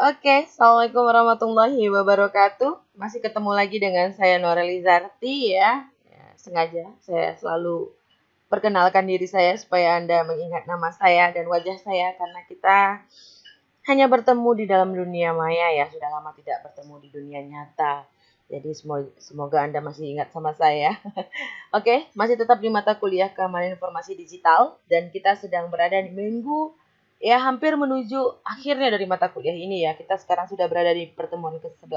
Oke, Assalamualaikum warahmatullahi wabarakatuh. Masih ketemu lagi dengan saya Noreli Zarti ya. Sengaja saya selalu perkenalkan diri saya supaya Anda mengingat nama saya dan wajah saya karena kita hanya bertemu di dalam dunia maya ya. Sudah lama tidak bertemu di dunia nyata. Jadi semoga Anda masih ingat sama saya. Oke, masih tetap di mata kuliah Keamanan Informasi Digital dan kita sedang berada di minggu ya hampir menuju akhirnya dari mata kuliah ini ya. Kita sekarang sudah berada di pertemuan ke-11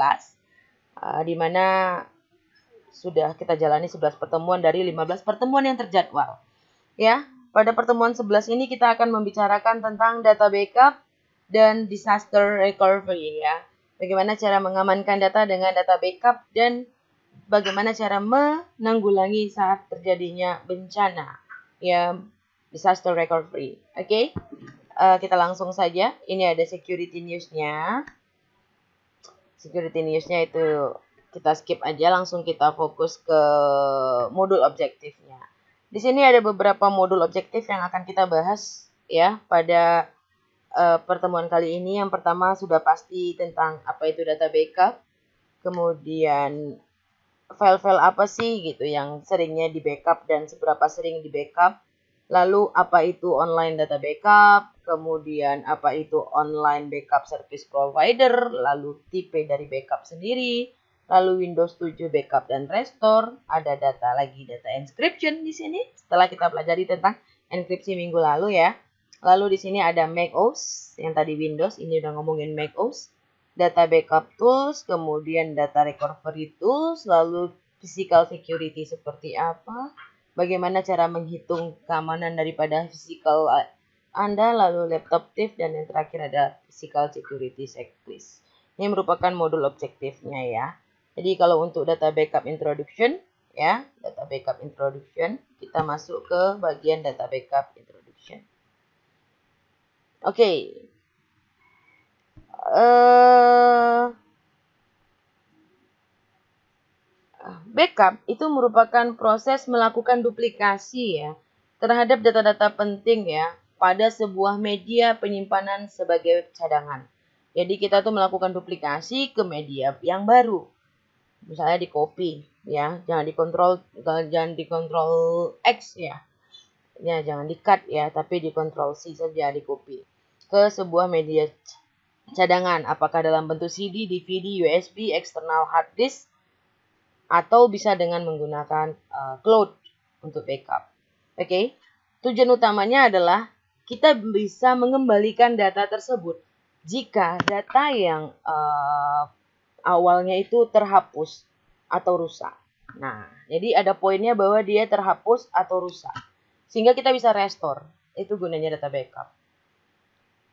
di mana sudah kita jalani 11 pertemuan dari 15 pertemuan yang terjadwal. Ya, pada pertemuan 11 ini kita akan membicarakan tentang data backup dan disaster recovery ya. Bagaimana cara mengamankan data dengan data backup dan bagaimana cara menanggulangi saat terjadinya bencana ya, disaster recovery. Oke. Kita langsung saja. Ini ada security news-nya. Security news-nya itu kita skip aja, langsung kita fokus ke modul objektifnya. Di sini ada beberapa modul objektif yang akan kita bahas ya pada pertemuan kali ini. Yang pertama sudah pasti tentang apa itu data backup, kemudian file-file apa sih gitu yang seringnya di backup dan seberapa sering di backup. Lalu apa itu online data backup, kemudian apa itu online backup service provider, lalu tipe dari backup sendiri, lalu Windows 7 backup dan restore, ada data encryption di sini setelah kita pelajari tentang enkripsi minggu lalu ya. Lalu di sini ada macOS, yang tadi Windows, ini udah ngomongin macOS, data backup tools, kemudian data recovery tools, lalu physical security seperti apa, bagaimana cara menghitung keamanan daripada physical Anda, lalu laptop thief, dan yang terakhir ada physical security checklist. Ini merupakan modul objektifnya ya. Jadi kalau untuk data backup introduction ya, data backup introduction, kita masuk ke bagian data backup introduction. Oke. Backup itu merupakan proses melakukan duplikasi ya terhadap data-data penting ya pada sebuah media penyimpanan sebagai cadangan. Jadi kita tuh melakukan duplikasi ke media yang baru. Misalnya di copy ya, jangan dikontrol X ya. Ya, jangan di cut ya, tapi dikontrol C saja, di copy ke sebuah media cadangan, apakah dalam bentuk CD, DVD, USB, external hard disk, atau bisa dengan menggunakan cloud untuk backup. Oke. Tujuan utamanya adalah kita bisa mengembalikan data tersebut jika data yang awalnya itu terhapus atau rusak. Nah, jadi ada poinnya bahwa dia terhapus atau rusak. Sehingga kita bisa restore. Itu gunanya data backup.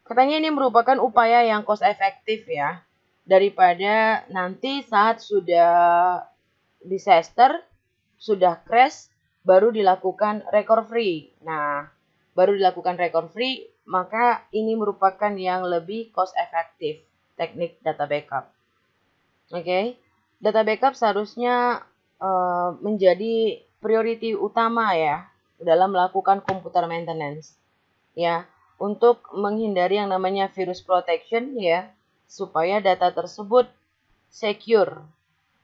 Katanya ini merupakan upaya yang cost efektif ya. Daripada nanti saat sudah disaster, sudah crash, baru dilakukan recovery. Nah, baru dilakukan recovery, maka ini merupakan yang lebih cost efektif teknik data backup. Oke, data backup seharusnya menjadi priority utama ya dalam melakukan computer maintenance ya, untuk menghindari yang namanya virus protection ya, supaya data tersebut secure.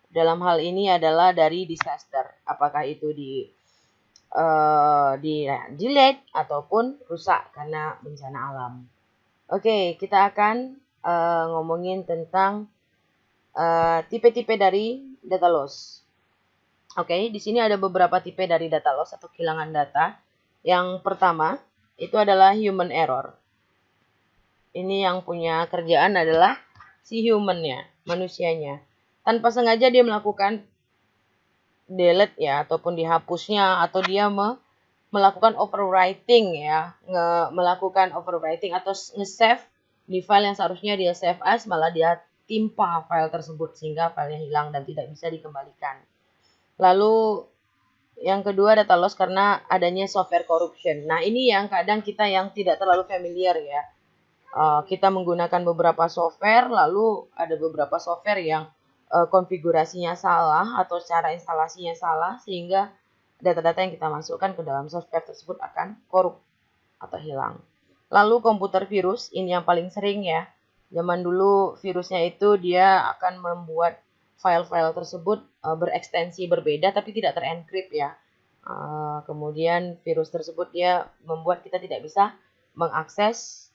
Dalam hal ini adalah dari disaster, apakah itu di delete ataupun rusak karena bencana alam. Oke, kita akan ngomongin tentang tipe-tipe dari data loss. Oke, di sini ada beberapa tipe dari data loss atau kehilangan data. Yang pertama itu adalah human error. Ini yang punya kerjaan adalah si human-nya, manusianya. Tanpa sengaja dia melakukan delete ya, ataupun dihapusnya, atau dia melakukan overwriting ya, melakukan overwriting atau nge-save di file yang seharusnya dia save as, malah dia timpa file tersebut sehingga filenya hilang dan tidak bisa dikembalikan. Lalu yang kedua data loss karena adanya software corruption. Nah ini yang kadang kita yang tidak terlalu familiar ya. Kita menggunakan beberapa software, lalu ada beberapa software yang konfigurasinya salah atau cara instalasinya salah, sehingga data-data yang kita masukkan ke dalam software tersebut akan korup atau hilang. Lalu komputer virus, ini yang paling sering ya. Zaman dulu virusnya itu dia akan membuat file-file tersebut berekstensi berbeda tapi tidak terenkrip ya. Kemudian virus tersebut dia membuat kita tidak bisa mengakses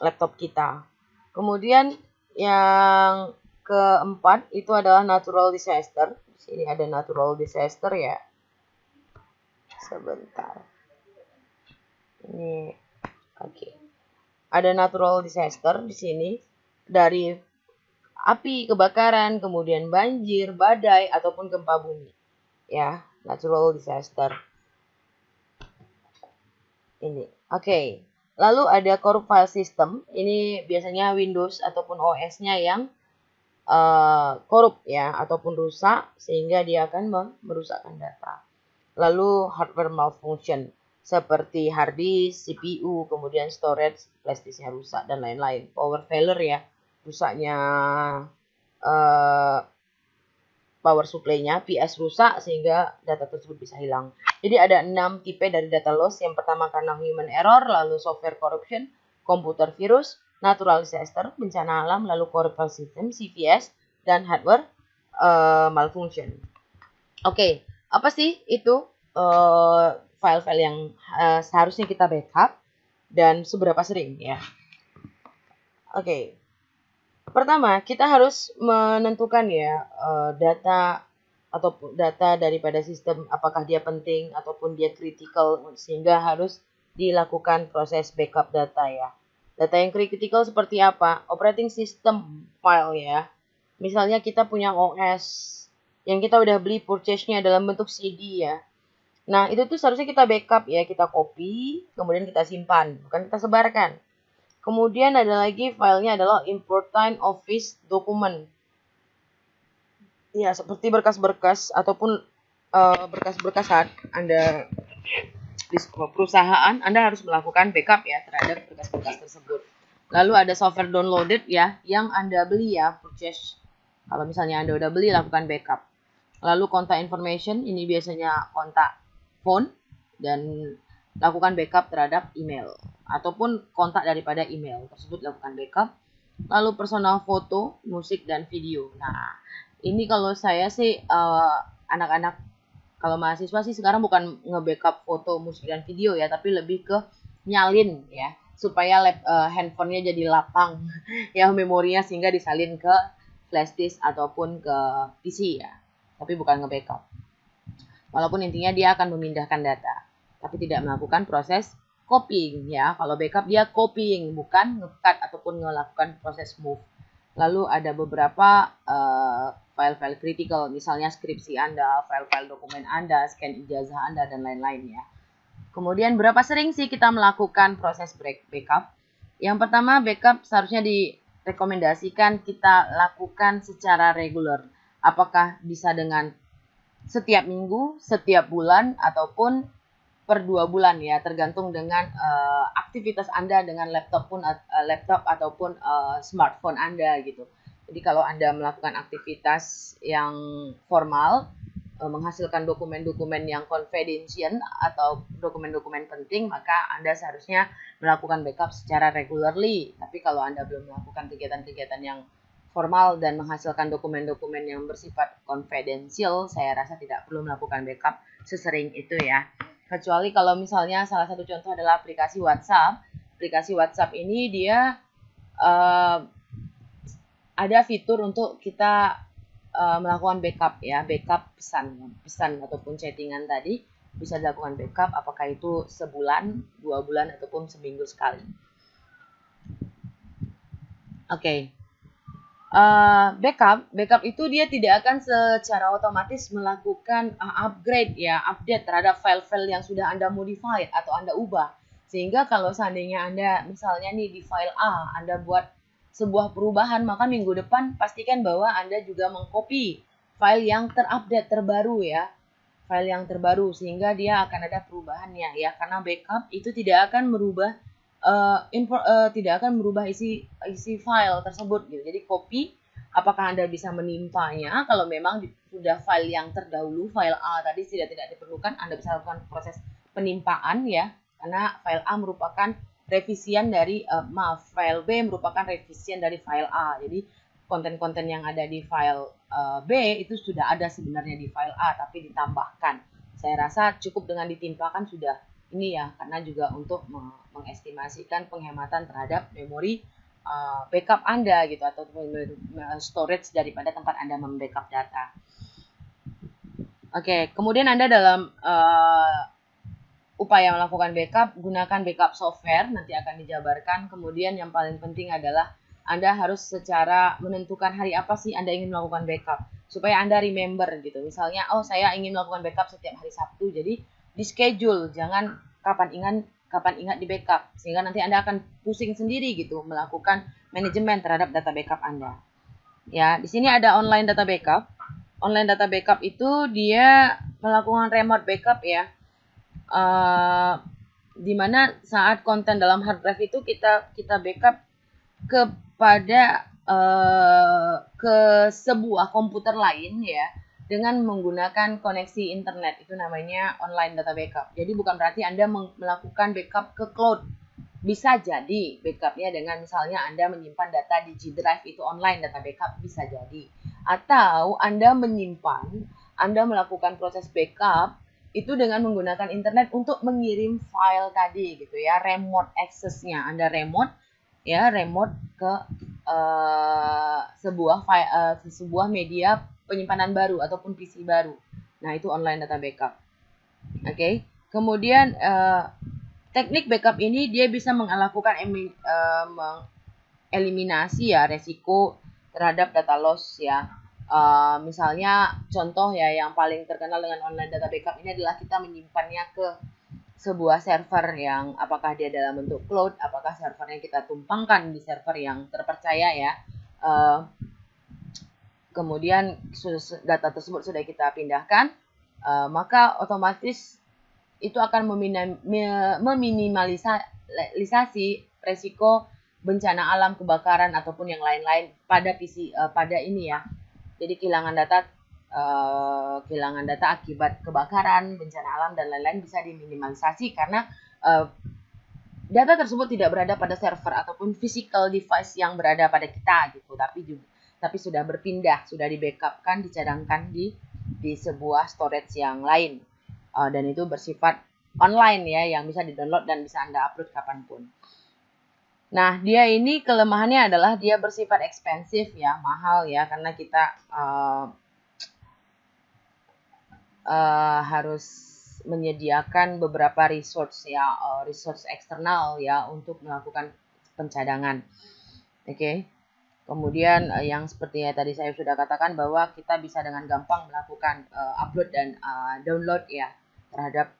laptop kita. Kemudian yang keempat itu adalah natural disaster. Di sini ada natural disaster ya. Sebentar. Ini oke. Ada natural disaster di sini dari api, kebakaran, kemudian banjir, badai ataupun gempa bumi. Ya, natural disaster. Ini. Oke. Lalu ada corrupt file system. Ini biasanya Windows ataupun OS-nya yang korup ya ataupun rusak sehingga dia akan merusakkan data. Lalu hardware malfunction seperti hard disk, CPU, kemudian storage, flash disknya rusak dan lain-lain. Power failure ya, rusaknya power supply-nya, PS rusak sehingga data tersebut bisa hilang. Jadi ada 6 tipe dari data loss. Yang pertama karena human error, lalu software corruption, computer virus, natural disaster, bencana alam, lalu corrupt file system, CVS, dan hardware malfunction. Oke, apa sih itu file-file yang seharusnya kita backup dan seberapa sering ya? Oke. Pertama, kita harus menentukan ya data ataupun data daripada sistem apakah dia penting ataupun dia critical sehingga harus dilakukan proses backup data ya. Data yang critical seperti apa? Operating system file ya. Misalnya kita punya OS yang kita udah beli purchase-nya dalam bentuk CD ya. Nah, itu tuh seharusnya kita backup ya, kita copy, kemudian kita simpan, bukan kita sebarkan. Kemudian ada lagi filenya adalah important office document. Ya, seperti berkas-berkas ataupun berkas-berkas saat Anda di perusahaan, Anda harus melakukan backup ya terhadap berkas-berkas tersebut. Lalu ada software downloaded ya, yang Anda beli ya, purchase. Kalau misalnya Anda udah beli, lakukan backup. Lalu kontak information, ini biasanya kontak phone dan lakukan backup terhadap email ataupun kontak daripada email tersebut lakukan backup. Lalu personal foto, musik dan video. Nah, ini kalau saya sih anak-anak kalau mahasiswa sih sekarang bukan nge-backup foto, musik dan video ya, tapi lebih ke nyalin ya supaya handphonenya jadi lapang ya memorinya sehingga disalin ke flash disk ataupun ke PC ya. Tapi bukan nge-backup. Walaupun intinya dia akan memindahkan data, tapi tidak melakukan proses copying ya. Kalau backup dia copying, bukan nge-cut ataupun melakukan proses move. Lalu ada beberapa file-file critical, misalnya skripsi Anda, file-file dokumen Anda, scan ijazah Anda, dan lain-lain ya. Kemudian berapa sering sih kita melakukan proses backup? Yang pertama, backup seharusnya direkomendasikan kita lakukan secara reguler. Apakah bisa dengan setiap minggu, setiap bulan, ataupun per 2 bulan ya, tergantung dengan aktivitas Anda dengan laptop ataupun smartphone Anda gitu. Jadi kalau Anda melakukan aktivitas yang formal, menghasilkan dokumen-dokumen yang confidential atau dokumen-dokumen penting, maka Anda seharusnya melakukan backup secara regularly. Tapi kalau Anda belum melakukan kegiatan-kegiatan yang formal dan menghasilkan dokumen-dokumen yang bersifat confidential, saya rasa tidak perlu melakukan backup sesering itu ya. Kecuali kalau misalnya salah satu contoh adalah aplikasi WhatsApp. Aplikasi WhatsApp ini dia ada fitur untuk kita melakukan backup ya, backup pesan ataupun chattingan tadi bisa dilakukan backup apakah itu sebulan, 2 bulan ataupun seminggu sekali. Oke. Backup itu dia tidak akan secara otomatis melakukan upgrade ya, update terhadap file-file yang sudah Anda modify atau Anda ubah. Sehingga kalau seandainya Anda misalnya nih di file A, Anda buat sebuah perubahan, maka minggu depan pastikan bahwa Anda juga mengcopy file yang terupdate terbaru ya. File yang terbaru sehingga dia akan ada perubahannya ya, karena backup itu tidak akan merubah isi file tersebut gitu. Jadi copy, apakah Anda bisa menimpanya? Kalau memang sudah file yang terdahulu, file A tadi tidak diperlukan, Anda bisa lakukan proses penimpaan ya, karena file A merupakan revisian dari file B merupakan revisian dari file A. Jadi konten-konten yang ada di file B itu sudah ada sebenarnya di file A tapi ditambahkan. Saya rasa cukup dengan ditimpakan sudah ini ya, karena juga untuk mengestimasikan penghematan terhadap memori backup Anda gitu, atau storage daripada tempat Anda membackup data. Oke, kemudian Anda dalam upaya melakukan backup, gunakan backup software, nanti akan dijabarkan. Kemudian yang paling penting adalah Anda harus secara menentukan hari apa sih Anda ingin melakukan backup, supaya Anda remember gitu. Misalnya, oh saya ingin melakukan backup setiap hari Sabtu, jadi di schedule, jangan kapan ingat di backup, sehingga nanti Anda akan pusing sendiri gitu melakukan manajemen terhadap data backup Anda. Ya, di sini ada online data backup. Online data backup itu dia melakukan remote backup ya. Di mana saat konten dalam hard drive itu kita backup kepada ke sebuah komputer lain ya, dengan menggunakan koneksi internet. Itu namanya online data backup. Jadi bukan berarti Anda melakukan backup ke cloud. Bisa jadi backupnya dengan misalnya Anda menyimpan data di G Drive, itu online data backup, bisa jadi. Atau Anda melakukan proses backup itu dengan menggunakan internet untuk mengirim file tadi gitu ya, remote access-nya. Anda remote ke sebuah media penyimpanan baru ataupun PC baru. Nah, itu online data backup. Oke. Kemudian teknik backup ini dia bisa melakukan eliminasi ya resiko terhadap data loss ya. Misalnya contoh ya yang paling terkenal dengan online data backup ini adalah kita menyimpannya ke sebuah server yang apakah dia dalam bentuk cloud, apakah servernya kita tumpangkan di server yang terpercaya ya. Kemudian data tersebut sudah kita pindahkan, maka otomatis itu akan meminimalisasi resiko bencana alam, kebakaran ataupun yang lain-lain pada PC pada ini ya. Jadi kehilangan data akibat kebakaran, bencana alam dan lain-lain bisa diminimalisasi karena data tersebut tidak berada pada server ataupun physical device yang berada pada kita gitu, tapi sudah berpindah, sudah di-backupkan, dicadangkan di sebuah storage yang lain. Dan itu bersifat online ya, yang bisa di-download dan bisa Anda upload kapanpun. Nah, dia ini kelemahannya adalah dia bersifat ekspensif ya, mahal ya, karena kita harus menyediakan beberapa resource ya, resource eksternal ya untuk melakukan pencadangan. Oke. Kemudian yang seperti tadi saya sudah katakan bahwa kita bisa dengan gampang melakukan upload dan download ya terhadap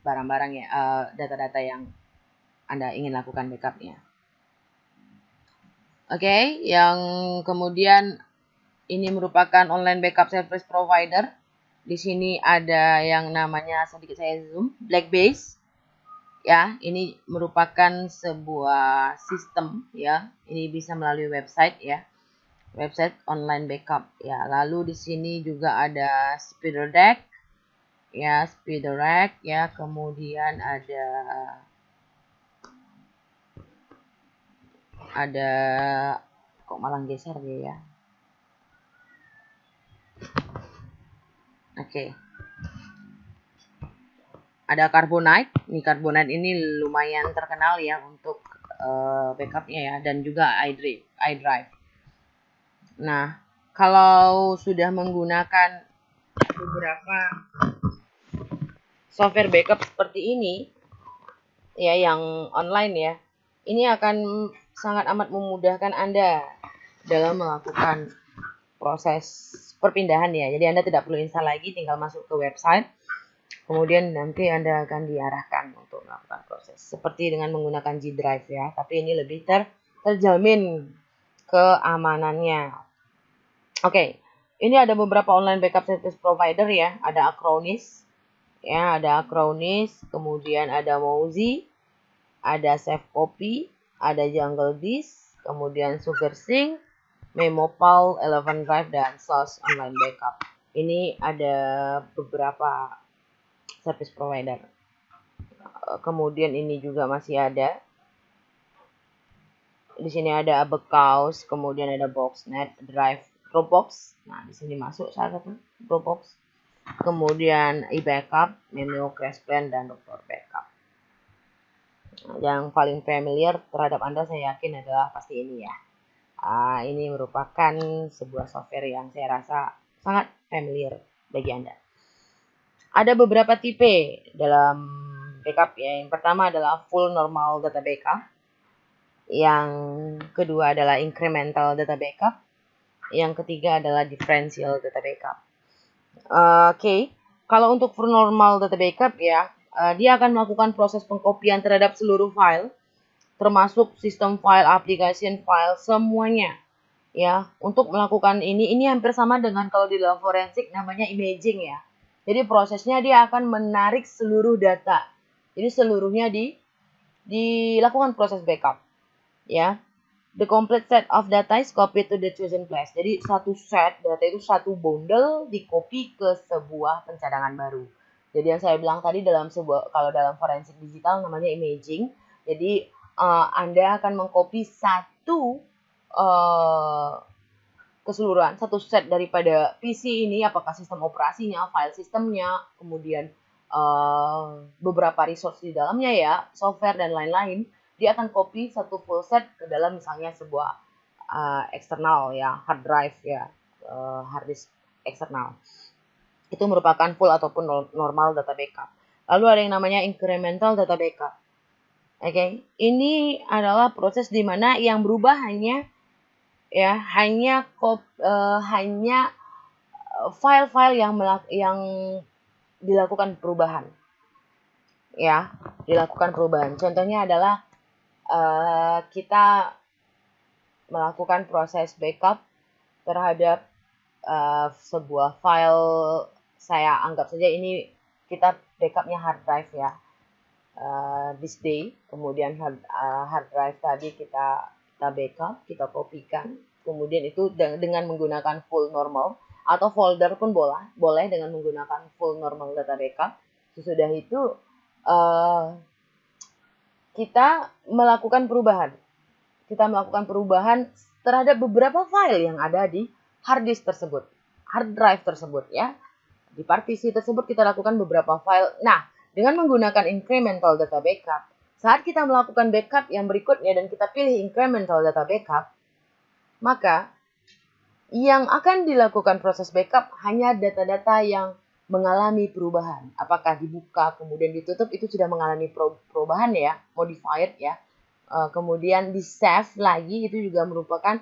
barang-barang ya, data-data yang Anda ingin lakukan backupnya. Oke, yang kemudian ini merupakan online backup service provider. Di sini ada yang namanya, sedikit saya zoom, Blackbase. Ya, ini merupakan sebuah sistem ya. Ini bisa melalui website ya. Website online backup ya. Lalu di sini juga ada SpeederDeck ya, ya. Kemudian ada kok malah geser dia ya. Oke. Ada Carbonite. Carbonite ini lumayan terkenal ya untuk backupnya ya, dan juga iDrive. Nah, kalau sudah menggunakan beberapa software backup seperti ini ya, yang online ya, ini akan sangat amat memudahkan Anda dalam melakukan proses perpindahan ya. Jadi Anda tidak perlu install lagi, tinggal masuk ke website. Kemudian nanti Anda akan diarahkan untuk melakukan proses. Seperti dengan menggunakan G Drive ya, tapi ini lebih terjamin keamanannya. Oke, ini ada beberapa online backup service provider ya. Ada Acronis, ya, kemudian ada Mozy, ada SafeCopy, ada Jungle Disk, kemudian SugarSync, Memopal, Eleven Drive, dan Source Online Backup. Ini ada beberapa service provider. Kemudian ini juga masih ada Di sini ada Abacus, kemudian ada Boxnet, Drive, Dropbox. Nah, di sini masuk salah satu Dropbox. Kemudian eBackup, Menu, Crash Plan, dan Dokter Backup. Nah, yang paling familiar terhadap Anda saya yakin adalah pasti ini ya. Ini merupakan sebuah software yang saya rasa sangat familiar bagi Anda. Ada beberapa tipe dalam backup ya. Yang pertama adalah full normal data backup. Yang kedua adalah incremental data backup. Yang ketiga adalah differential data backup. Oke. Kalau untuk full normal data backup ya, dia akan melakukan proses pengkopian terhadap seluruh file, termasuk sistem file, application file, semuanya. Ya, untuk melakukan ini hampir sama dengan kalau di dalam forensik namanya imaging ya. Jadi prosesnya dia akan menarik seluruh data. Jadi seluruhnya dilakukan proses backup. Ya. The complete set of data is copied to the chosen place. Jadi satu set data itu satu bundle di-copy ke sebuah pencadangan baru. Jadi yang saya bilang tadi kalau dalam forensik digital namanya imaging. Jadi Anda akan mengcopy satu keseluruhan, satu set daripada PC ini, apakah sistem operasinya, file sistemnya, kemudian beberapa resource di dalamnya ya, software dan lain-lain. Dia akan copy satu full set ke dalam misalnya sebuah eksternal ya, hard drive ya, hard disk eksternal. Itu merupakan full ataupun normal data backup. Lalu ada yang namanya incremental data backup. Oke, ini adalah proses di mana yang berubah hanya file-file yang dilakukan perubahan. Ya, dilakukan perubahan. Contohnya adalah kita melakukan proses backup terhadap sebuah file, saya anggap saja ini kita backupnya hard drive ya, this day, kemudian hard drive tadi kita backup, kita kopikan, kemudian itu dengan menggunakan full normal atau folder pun boleh dengan menggunakan full normal data backup. Sesudah itu kita melakukan perubahan. Kita melakukan perubahan terhadap beberapa file yang ada di hard disk tersebut, hard drive tersebut ya. Di partisi tersebut kita lakukan beberapa file. Nah, dengan menggunakan incremental data backup, saat kita melakukan backup yang berikutnya dan kita pilih incremental data backup, maka yang akan dilakukan proses backup hanya data-data yang mengalami perubahan. Apakah dibuka kemudian ditutup itu sudah mengalami perubahan ya, modified ya. Kemudian di save lagi itu juga merupakan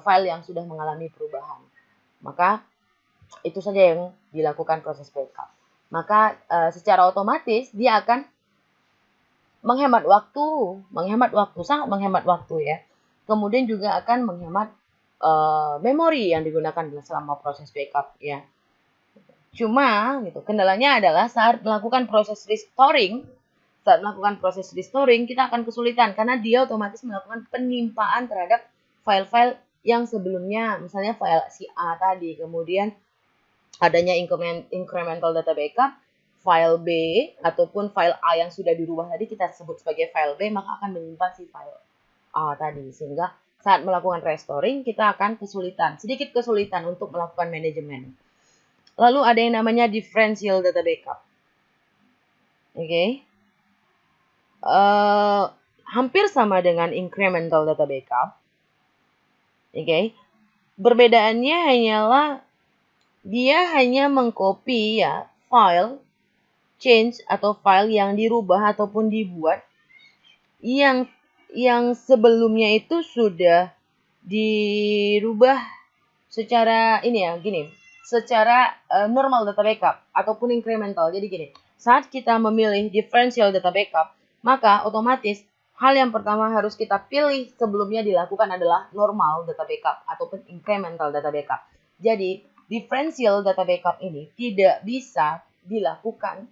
file yang sudah mengalami perubahan. Maka itu saja yang dilakukan proses backup. Maka secara otomatis dia akan menghemat waktu, sangat menghemat waktu ya. Kemudian juga akan menghemat memori yang digunakan selama proses backup ya. Cuma gitu, kendalanya adalah saat melakukan proses restoring, kita akan kesulitan karena dia otomatis melakukan penimpaan terhadap file-file yang sebelumnya, misalnya file si A tadi, kemudian adanya incremental data backup, file B ataupun file A yang sudah dirubah tadi kita sebut sebagai file B, maka akan menyimpan si file A tadi, sehingga saat melakukan restoring kita akan sedikit kesulitan untuk melakukan manajemen. Lalu ada yang namanya differential data backup. Oke. Hampir sama dengan incremental data backup. Oke. Perbedaannya hanyalah dia hanya mengcopy ya file change atau file yang dirubah ataupun dibuat yang sebelumnya itu sudah dirubah secara secara normal data backup ataupun incremental. Jadi gini, saat kita memilih differential data backup, maka otomatis hal yang pertama harus kita pilih sebelumnya dilakukan adalah normal data backup ataupun incremental data backup. Jadi differential data backup ini tidak bisa dilakukan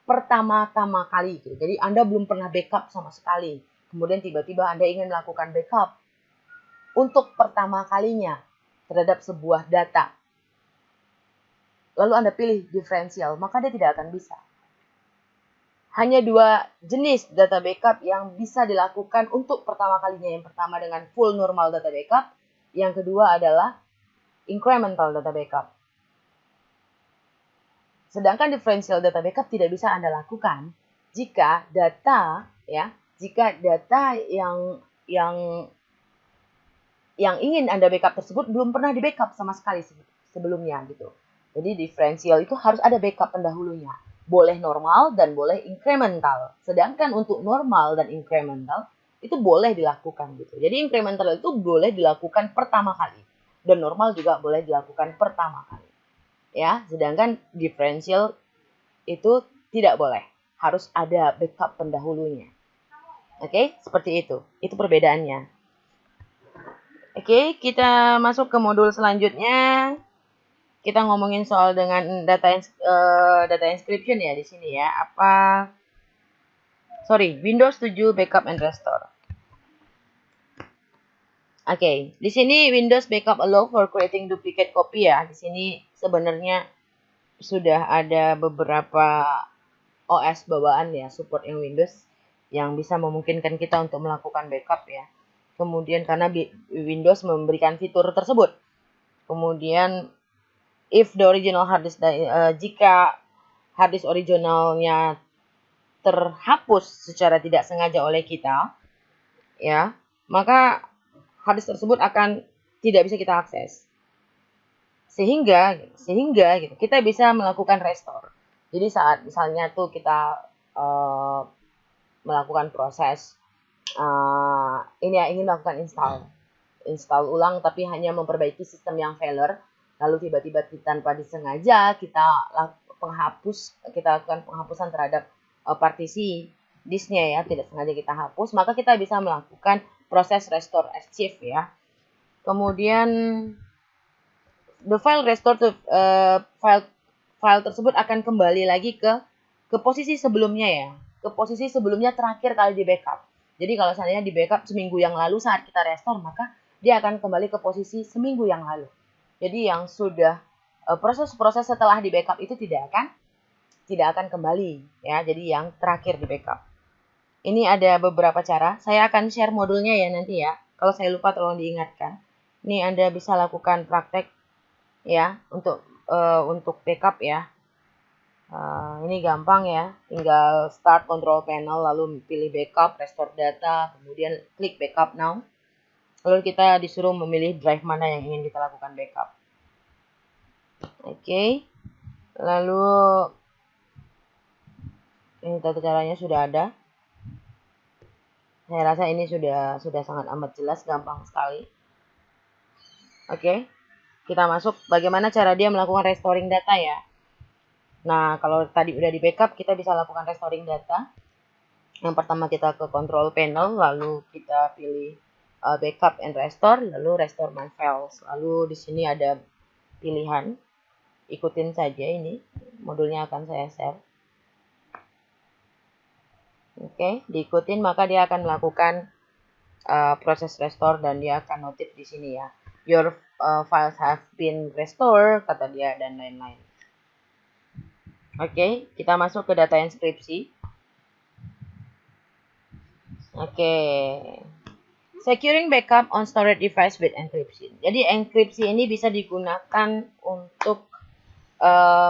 pertama-tama kali. Jadi Anda belum pernah backup sama sekali. Kemudian tiba-tiba Anda ingin melakukan backup untuk pertama kalinya terhadap sebuah data. Lalu Anda pilih differential, maka dia tidak akan bisa. hanya dua jenis data backup yang bisa dilakukan untuk pertama kalinya. Yang pertama dengan full normal data backup, yang kedua adalah incremental data backup. Sedangkan differential data backup tidak bisa Anda lakukan jika data yang ingin Anda backup tersebut belum pernah di backup sama sekali sebelumnya gitu. Jadi differential itu harus ada backup pendahulunya. Boleh normal dan boleh incremental. Sedangkan untuk normal dan incremental itu boleh dilakukan gitu. Jadi incremental itu boleh dilakukan pertama kali dan normal juga boleh dilakukan pertama kali. Ya, sedangkan differential itu tidak boleh. Harus ada backup pendahulunya. Oke, seperti itu. Itu perbedaannya. Oke, kita masuk ke modul selanjutnya. Kita ngomongin soal dengan data encryption ya di sini ya. Windows 7 backup and restore. Oke, di sini Windows backup allow for creating duplicate copy ya. Di sini sebenarnya sudah ada beberapa OS bawaan ya, support yang Windows yang bisa memungkinkan kita untuk melakukan backup ya. Kemudian karena Windows memberikan fitur tersebut. Kemudian if the original hard disk jika hard disk originalnya terhapus secara tidak sengaja oleh kita, ya, maka hard disk tersebut akan tidak bisa kita akses. Sehingga gitu, kita bisa melakukan restore. Jadi saat misalnya tuh kita melakukan proses ingin melakukan install ulang tapi hanya memperbaiki sistem yang failure, lalu tiba-tiba tanpa disengaja kita lakukan penghapusan terhadap partisi disknya ya, tidak sengaja kita hapus, maka kita bisa melakukan proses restore as chief ya. Kemudian the file restore file tersebut akan kembali lagi ke posisi sebelumnya ya, ke posisi sebelumnya terakhir kali di backup. Jadi kalau seandainya di backup seminggu yang lalu saat kita restore, maka dia akan kembali ke posisi seminggu yang lalu. Jadi yang sudah proses-proses setelah di backup itu tidak akan kembali ya. Jadi yang terakhir di backup. Ini ada beberapa cara. Saya akan share modulnya ya nanti ya. Kalau saya lupa tolong diingatkan. Ini Anda bisa lakukan praktek ya untuk backup ya. Ini gampang ya, tinggal start control panel lalu pilih backup, restore data, kemudian klik backup now. Lalu kita disuruh memilih drive mana yang ingin kita lakukan backup. Oke. Lalu ini tata caranya sudah ada. Saya rasa ini sudah sangat amat jelas, gampang sekali. Oke. Kita masuk bagaimana cara dia melakukan restoring data ya. Nah, kalau tadi udah di backup, kita bisa lakukan restoring data. Yang pertama kita ke control panel, lalu kita pilih backup and restore, lalu restore my files. Lalu di sini ada pilihan, ikutin saja ini, modulnya akan saya share. Oke, diikutin maka dia akan melakukan proses restore dan dia akan notif di sini ya. Your files have been restored, kata dia, dan lain-lain. Oke, kita masuk ke data enkripsi. Oke. Securing backup on storage device with encryption. Jadi enkripsi ini bisa digunakan untuk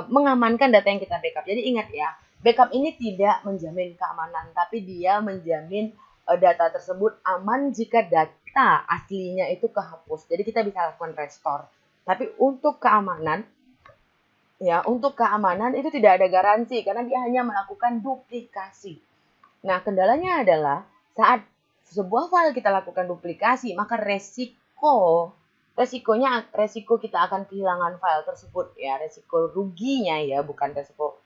mengamankan data yang kita backup. Jadi ingat ya, backup ini tidak menjamin keamanan, tapi dia menjamin data tersebut aman jika data aslinya itu kehapus. Jadi kita bisa lakukan restore. Tapi untuk keamanan itu tidak ada garansi karena dia hanya melakukan duplikasi. Nah, kendalanya adalah saat sebuah file kita lakukan duplikasi, maka resiko kita akan kehilangan file tersebut ya, resiko ruginya ya, bukan resiko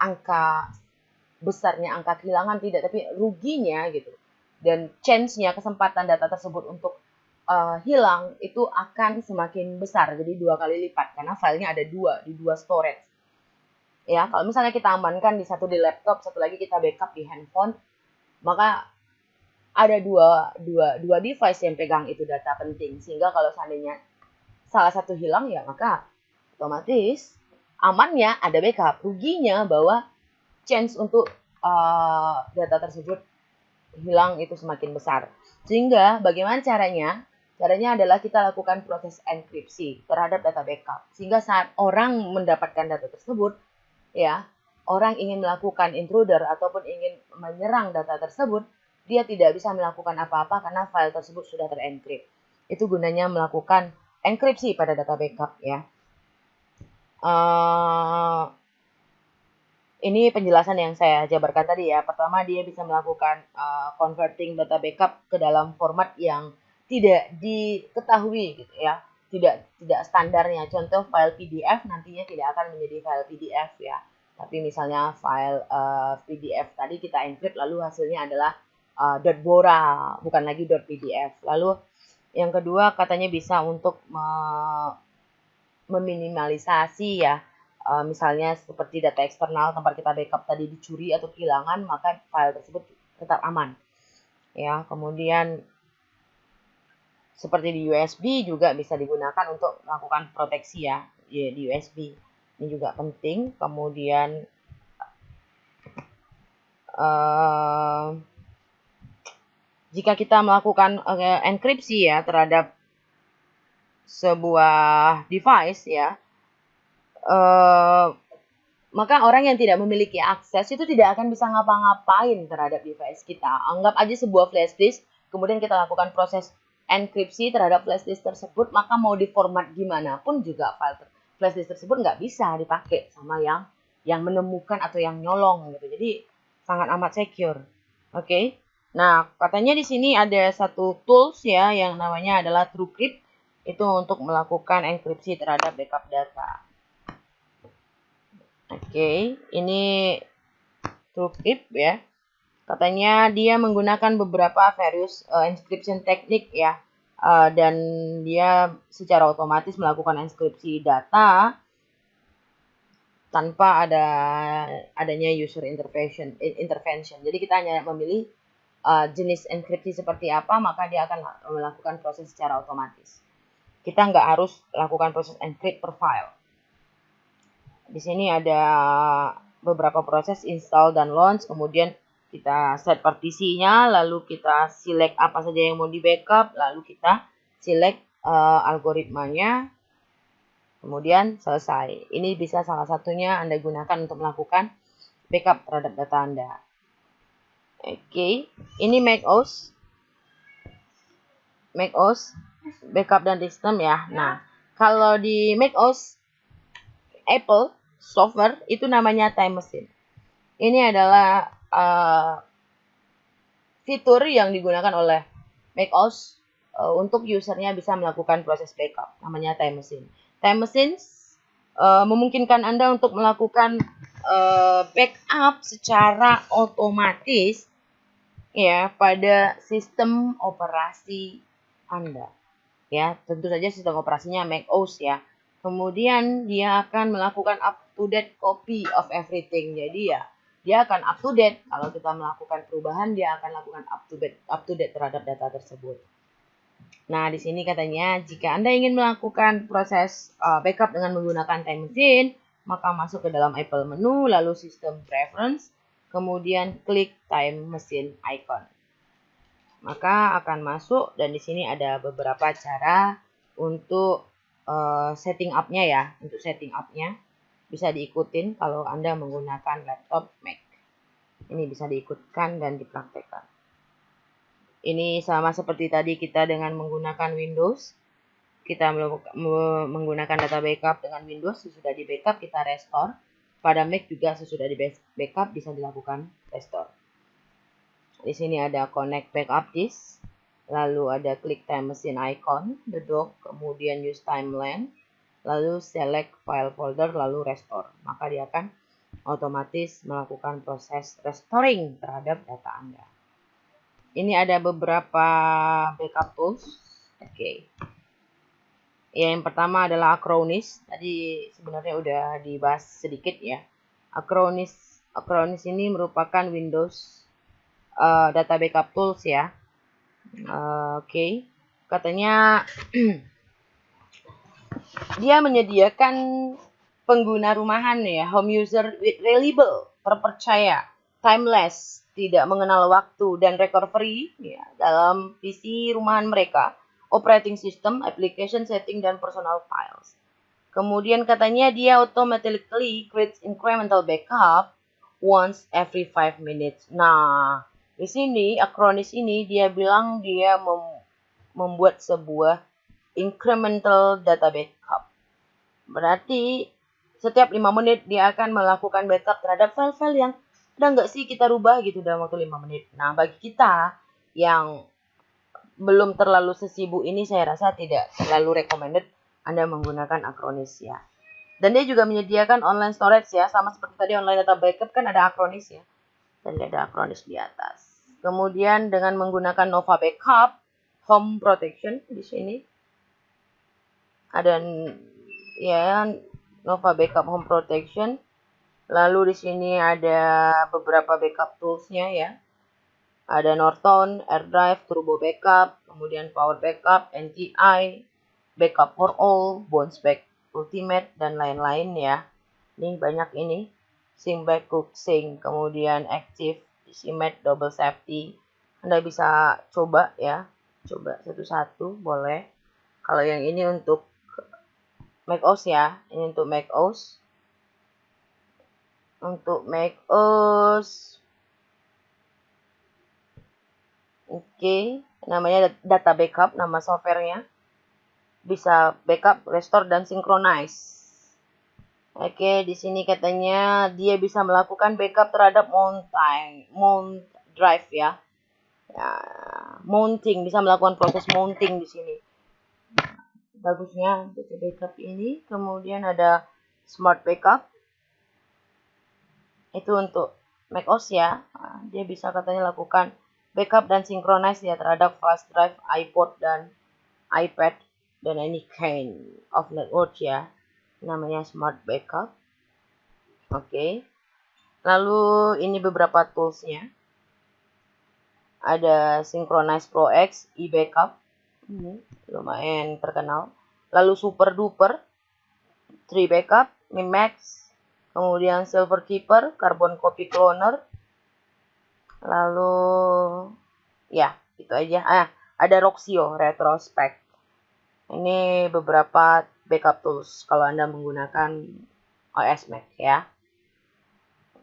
angka besarnya angka kehilangan tidak, tapi ruginya gitu. Dan chance-nya, kesempatan data tersebut untuk hilang itu akan semakin besar, jadi 2 kali lipat karena filenya ada di dua storage. Ya, kalau misalnya kita amankan di satu di laptop, satu lagi kita backup di handphone, maka ada dua device yang pegang itu data penting, sehingga kalau seandainya salah satu hilang ya maka otomatis amannya ada backup, ruginya bahwa chance untuk data tersebut hilang itu semakin besar. Sehingga bagaimana caranya? Caranya adalah kita lakukan proses enkripsi terhadap data backup. Sehingga saat orang mendapatkan data tersebut, ya, orang ingin melakukan intruder ataupun ingin menyerang data tersebut, dia tidak bisa melakukan apa-apa karena file tersebut sudah terenkrip. Itu gunanya melakukan enkripsi pada data backup, ya. Ini penjelasan yang saya jabarkan tadi ya. Pertama, dia bisa melakukan converting data backup ke dalam format yang tidak diketahui gitu ya. Tidak standarnya. Contoh file PDF nantinya tidak akan menjadi file PDF ya. Tapi misalnya file PDF tadi kita encrypt lalu hasilnya adalah .bora, bukan lagi .pdf. Lalu yang kedua katanya bisa untuk meminimalisasi ya. Misalnya seperti data eksternal tempat kita backup tadi dicuri atau kehilangan, maka file tersebut tetap aman. Ya, kemudian seperti di USB juga bisa digunakan untuk melakukan proteksi ya, di USB. Ini juga penting. Kemudian jika kita melakukan enkripsi ya terhadap sebuah device ya, maka orang yang tidak memiliki akses itu tidak akan bisa ngapa-ngapain terhadap device kita. Anggap aja sebuah flash disk, kemudian kita lakukan proses enkripsi terhadap flash disk tersebut, maka mau diformat gimana pun juga file flash disk tersebut nggak bisa dipakai sama yang menemukan atau yang nyolong gitu. Jadi sangat amat secure. Oke. Nah, katanya di sini ada satu tools ya yang namanya adalah TrueCrypt. Itu untuk melakukan enkripsi terhadap backup data. Oke, ini TrueCrypt ya. Katanya dia menggunakan beberapa various encryption teknik ya. Dan dia secara otomatis melakukan enkripsi data tanpa adanya user intervention. Jadi kita hanya memilih jenis enkripsi seperti apa, maka dia akan melakukan proses secara otomatis. Kita nggak harus lakukan proses encrypt per file. Di sini ada beberapa proses install dan launch, kemudian kita set partisinya, lalu kita select apa saja yang mau di backup, lalu kita select algoritmanya, kemudian selesai. Ini bisa salah satunya Anda gunakan untuk melakukan backup terhadap data Anda. Oke, ini macOS backup dan sistem ya. Nah, kalau di macOS Apple software itu namanya Time Machine. Ini adalah fitur yang digunakan oleh macOS untuk usernya bisa melakukan proses backup, namanya Time Machine. Time Machine memungkinkan Anda untuk melakukan backup secara otomatis ya pada sistem operasi Anda. Ya, tentu saja sistem operasinya macOS ya. Kemudian dia akan melakukan up-to-date copy of everything. Jadi ya, dia akan up-to-date. Kalau kita melakukan perubahan, dia akan lakukan up-to-date terhadap data tersebut. Nah, di sini katanya, jika Anda ingin melakukan proses backup dengan menggunakan Time Machine, maka masuk ke dalam Apple menu, lalu System Preference, kemudian klik Time Machine icon. Maka akan masuk dan di sini ada beberapa cara untuk setting up-nya ya. Untuk setting up-nya bisa diikutin kalau Anda menggunakan laptop Mac. Ini bisa diikutkan dan dipraktekkan. Ini sama seperti tadi kita dengan menggunakan Windows. Kita menggunakan data backup dengan Windows, sesudah di backup kita restore. Pada Mac juga sesudah di backup bisa dilakukan restore. Di sini ada connect backup disk, lalu ada klik time machine icon, the dock, kemudian use timeline, lalu select file folder, lalu restore. Maka dia akan otomatis melakukan proses restoring terhadap data Anda. Ini ada beberapa backup tools. Oke. Ya, yang pertama adalah Acronis. Tadi sebenarnya udah dibahas sedikit ya. Acronis ini merupakan Windows data backup tools ya. Oke. Katanya dia menyediakan pengguna rumahan ya, home user with reliable, terpercaya timeless, tidak mengenal waktu, dan recovery ya, dalam PC rumahan mereka, operating system, application setting, dan personal files. Kemudian katanya dia automatically creates incremental backup once every 5 minutes. Nah, di sini Acronis ini dia bilang dia membuat sebuah incremental data backup. Berarti setiap 5 menit dia akan melakukan backup terhadap file-file yang udah nggak sih kita rubah gitu dalam waktu 5 menit. Nah, bagi kita yang belum terlalu sesibuk ini, saya rasa tidak terlalu recommended Anda menggunakan Acronis ya. Dan dia juga menyediakan online storage ya, sama seperti tadi online data backup kan ada Acronis ya. Dan ada Acronis di atas. Kemudian dengan menggunakan Nova Backup Home Protection di sini ada ya Nova Backup Home Protection. Lalu di sini ada beberapa backup toolsnya ya. Ada Norton, AirDrive, Turbo Backup, kemudian Power Backup, NTI, Backup for All, Bounce Back Ultimate, dan lain-lain ya. Ini banyak ini. Sync Quick Sync, kemudian Active, EasyMate, Double Safety. Anda bisa coba ya. Coba satu-satu boleh. Kalau yang ini untuk macOS ya. Ini untuk macOS. Untuk macOS. Oke, namanya data backup, nama softwarenya. Bisa backup, restore, dan synchronize. Oke, di sini katanya dia bisa melakukan backup terhadap mount drive ya. Ya, mounting, bisa melakukan proses mounting di sini. Bagusnya data backup ini. Kemudian ada smart backup. Itu untuk macOS ya. Nah, dia bisa katanya lakukan backup dan synchronize ya terhadap flash drive, iPod, dan iPad, dan any kind of network ya. Namanya smart backup. Oke. Lalu ini beberapa toolsnya. Ada Synchronize Pro X, eBackup. Ini lumayan terkenal. Lalu Super Duper, 3 Backup, Mimax, kemudian Silver Keeper, Carbon Copy Cloner. Lalu ya, itu aja. Ada Roxio Retrospect. Ini beberapa backup tools kalau Anda menggunakan OS Mac ya.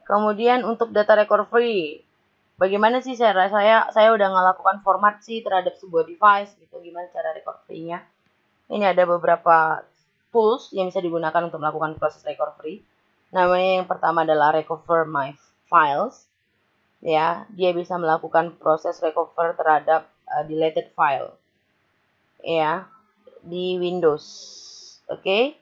Kemudian untuk data recovery, bagaimana sih saya udah ngelakukan format sih terhadap sebuah device gitu, gimana cara recovery-nya? Ini ada beberapa tools yang bisa digunakan untuk melakukan proses recovery. Namanya yang pertama adalah Recover My Files. Ya, dia bisa melakukan proses recover terhadap deleted file. Ya, di Windows. Oke.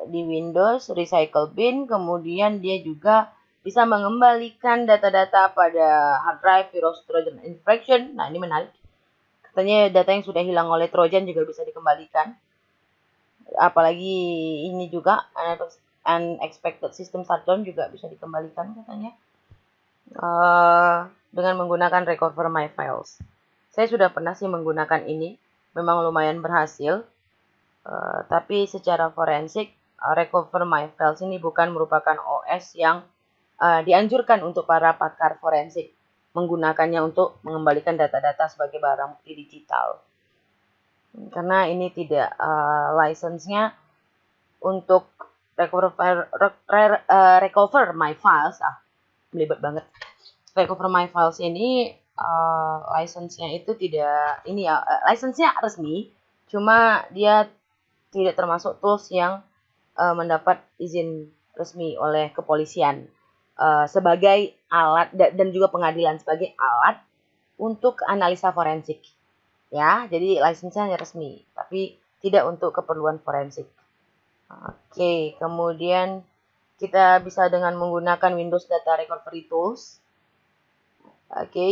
Di Windows Recycle Bin, kemudian dia juga bisa mengembalikan data-data pada hard drive, virus, trojan, infection. Nah, ini menarik. Katanya data yang sudah hilang oleh trojan juga bisa dikembalikan. Apalagi ini juga unexpected system shutdown juga bisa dikembalikan katanya. Dengan menggunakan Recover My Files. Saya sudah pernah sih menggunakan ini, memang lumayan berhasil. Tapi secara forensik, Recover My Files ini bukan merupakan OS yang dianjurkan untuk para pakar forensik menggunakannya untuk mengembalikan data-data sebagai barang bukti digital. Karena ini tidak license-nya untuk Recover My Files. Belibet banget. Recover My Files ini license-nya itu tidak license-nya resmi, cuma dia tidak termasuk tools yang mendapat izin resmi oleh kepolisian sebagai alat dan juga pengadilan sebagai alat untuk analisa forensik. Ya, jadi license-nya resmi, tapi tidak untuk keperluan forensik. Oke, kemudian kita bisa dengan menggunakan Windows Data Recovery Tools. Oke,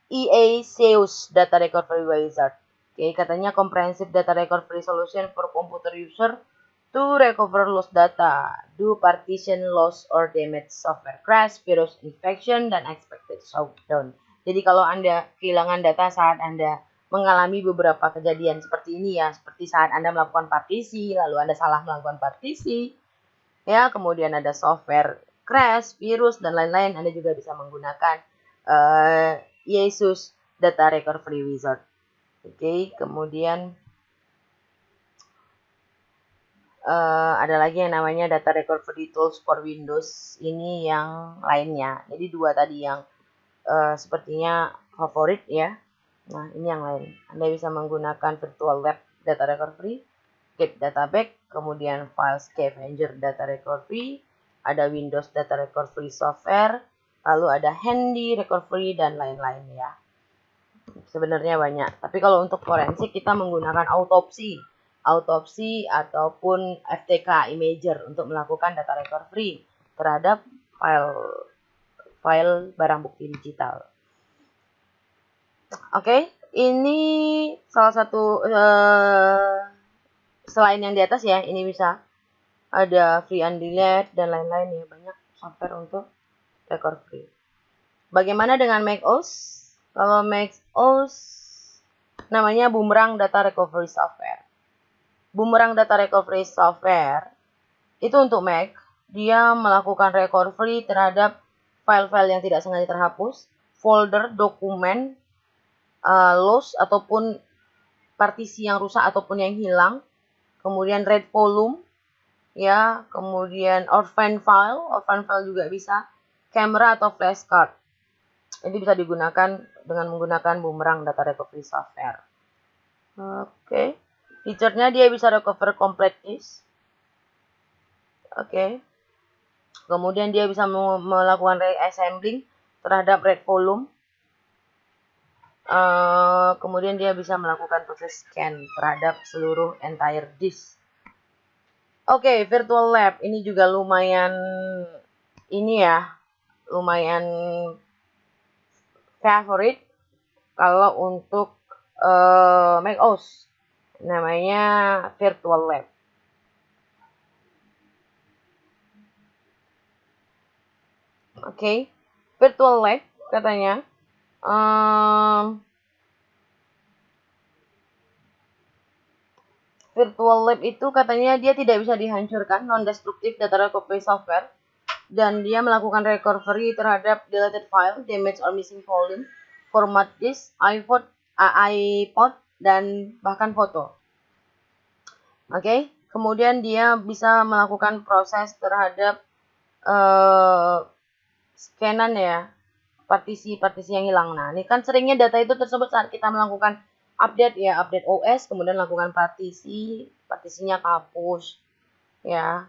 EA-SEUS Data Recovery Wizard. Oke, katanya comprehensive data recovery solution for computer user to recover lost data, do partition loss or damage, software crash, virus infection, dan expected shutdown. Jadi kalau Anda kehilangan data saat Anda mengalami beberapa kejadian seperti ini ya, seperti saat Anda melakukan partisi, lalu Anda salah melakukan partisi, ya, kemudian ada software crash, virus, dan lain-lain, Anda juga bisa menggunakan Yesus Data Recovery Wizard. Oke, kemudian ada lagi yang namanya Data Recovery Tools for Windows. Ini yang lainnya. Jadi dua tadi yang sepertinya favorit ya. Nah, ini yang lain. Anda bisa menggunakan Virtual Lab Data Recovery, Keep Data Back, kemudian File Scavenger Data Recovery, ada Windows Data Recovery Software, lalu ada Handy Recovery, dan lain-lain ya. Sebenarnya banyak. Tapi kalau untuk forensik kita menggunakan autopsi ataupun FTK Imager untuk melakukan data recovery terhadap file barang bukti digital. Oke, ini salah satu selain yang di atas ya, ini bisa ada free and delete dan lain-lain ya, banyak software untuk recovery. Bagaimana dengan macOS? Kalau macOS namanya Boomerang Data Recovery Software. Boomerang Data Recovery Software itu untuk Mac, dia melakukan recovery terhadap file-file yang tidak sengaja terhapus, folder, dokumen, loss ataupun partisi yang rusak ataupun yang hilang, kemudian read volume, ya, kemudian orphan file juga bisa, camera atau flashcard. Ini bisa digunakan dengan menggunakan Boomerang Data Recovery Software. Oke. Feature-nya dia bisa recover complete disk. Oke. Kemudian dia bisa melakukan reassembling terhadap read volume. Kemudian dia bisa melakukan proses scan terhadap seluruh entire disk. Oke, Virtual Lab ini juga lumayan favorit kalau untuk macOS. Namanya Virtual Lab. Oke, Virtual Lab katanya Virtual Lab itu katanya dia tidak bisa dihancurkan, non-destructive data recovery software, dan dia melakukan recovery terhadap deleted file, damage or missing volume, format disk, iPod, dan bahkan foto. Oke, kemudian dia bisa melakukan proses terhadap scanan ya, partisi-partisi yang hilang. Nah, ini kan seringnya data itu tersebut saat kita melakukan update ya, update OS, kemudian lakukan partisinya kehapus ya.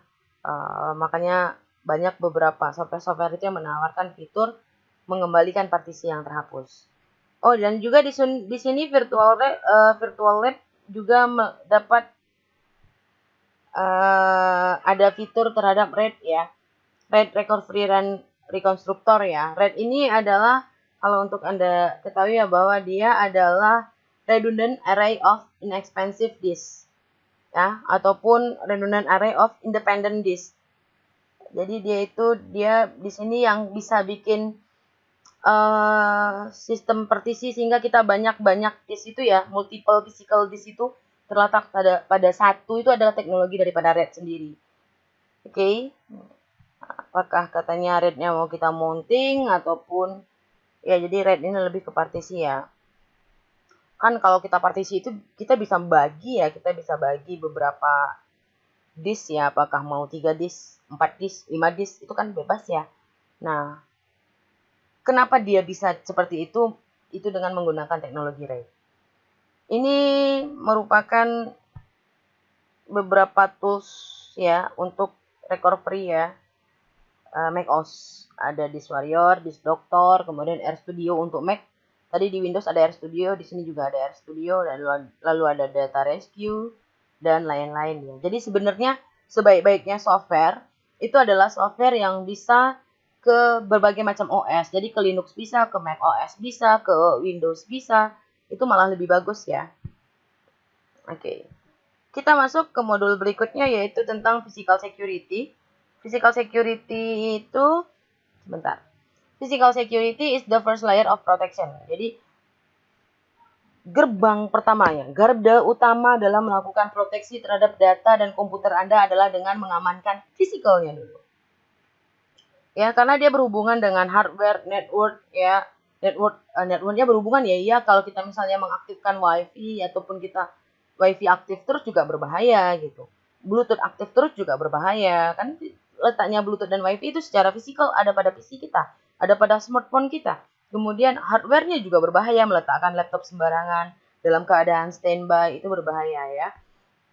Makanya banyak beberapa software itu yang menawarkan fitur mengembalikan partisi yang terhapus. Oh, dan juga di sini Virtual Lab juga dapat ada fitur terhadap RAID ya, RAID Recovery Run Reconstructor ya. RAID ini adalah, kalau untuk Anda ketahui ya, bahwa dia adalah redundant array of inexpensive disk ya, ataupun redundant array of independent disk. Jadi dia di sini yang bisa bikin sistem partisi sehingga kita banyak disk itu ya, multiple physical disk itu terletak pada satu, itu adalah teknologi daripada RAID sendiri. Oke. Apakah katanya RAID-nya mau kita mounting ataupun ya, jadi RAID ini lebih ke partisi ya. Kan kalau kita partisi itu kita bisa bagi beberapa disk ya, apakah mau 3 disk, 4 disk, 5 disk, itu kan bebas ya. Nah, kenapa dia bisa seperti itu? Itu dengan menggunakan teknologi RAID. Ini merupakan beberapa tools ya untuk recovery ya, macOS. Ada Disk Warrior, Disk Doctor, kemudian RStudio untuk Mac. Tadi di Windows ada RStudio, di sini juga ada RStudio, dan lalu ada Data Rescue dan lain-lain ya. Jadi sebenarnya sebaik-baiknya software itu adalah software yang bisa ke berbagai macam OS. Jadi ke Linux bisa, ke Mac OS bisa, ke Windows bisa. Itu malah lebih bagus ya. Oke. Kita masuk ke modul berikutnya, yaitu tentang physical security. Physical security itu, sebentar. Physical security is the first layer of protection. Jadi, gerbang pertamanya, garda utama dalam melakukan proteksi terhadap data dan komputer Anda adalah dengan mengamankan fisikalnya dulu. Ya, karena dia berhubungan dengan hardware, network ya. Networknya berhubungan ya, iya kalau kita misalnya mengaktifkan WiFi ataupun kita WiFi aktif terus juga berbahaya gitu. Bluetooth aktif terus juga berbahaya. Kan letaknya Bluetooth dan WiFi itu secara fisikal ada pada PC kita, ada pada smartphone kita. Kemudian hardware-nya juga berbahaya, meletakkan laptop sembarangan dalam keadaan standby itu berbahaya ya.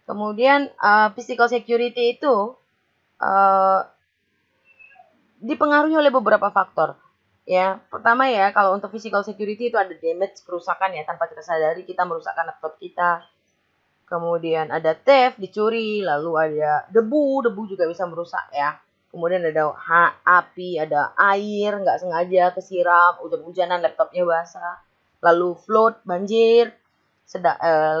Kemudian physical security itu uh, dipengaruhi oleh beberapa faktor. Ya, pertama ya, kalau untuk physical security itu ada damage, kerusakan ya, tanpa kita sadari kita merusakkan laptop kita. Kemudian ada theft, dicuri, lalu ada debu juga bisa merusak ya. Kemudian ada api, ada air, nggak sengaja kesiram, hujan-hujanan laptopnya basah. Lalu flood, banjir,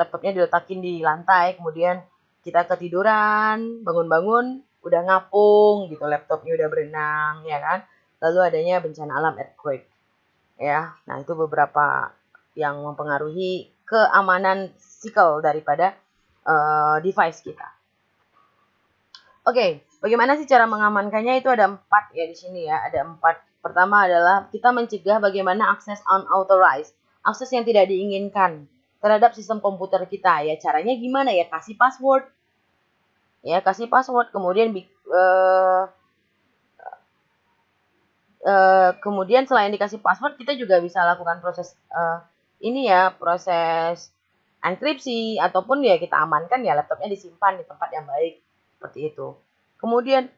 laptopnya diletakin di lantai, kemudian kita ketiduran, bangun-bangun, udah ngapung gitu, laptopnya udah berenang, ya kan. Lalu adanya bencana alam earthquake, ya. Nah, itu beberapa yang mempengaruhi keamanan fisikal daripada device kita. Oke, bagaimana sih cara mengamankannya? Itu ada 4 ya di sini ya, ada 4. Pertama adalah kita mencegah bagaimana akses unauthorized, akses yang tidak diinginkan terhadap sistem komputer kita ya. Caranya gimana ya? Kasih password, ya kasih password, kemudian kemudian selain dikasih password kita juga bisa lakukan proses ini ya, proses enkripsi, ataupun ya kita amankan ya laptopnya disimpan di tempat yang baik seperti itu. Kemudian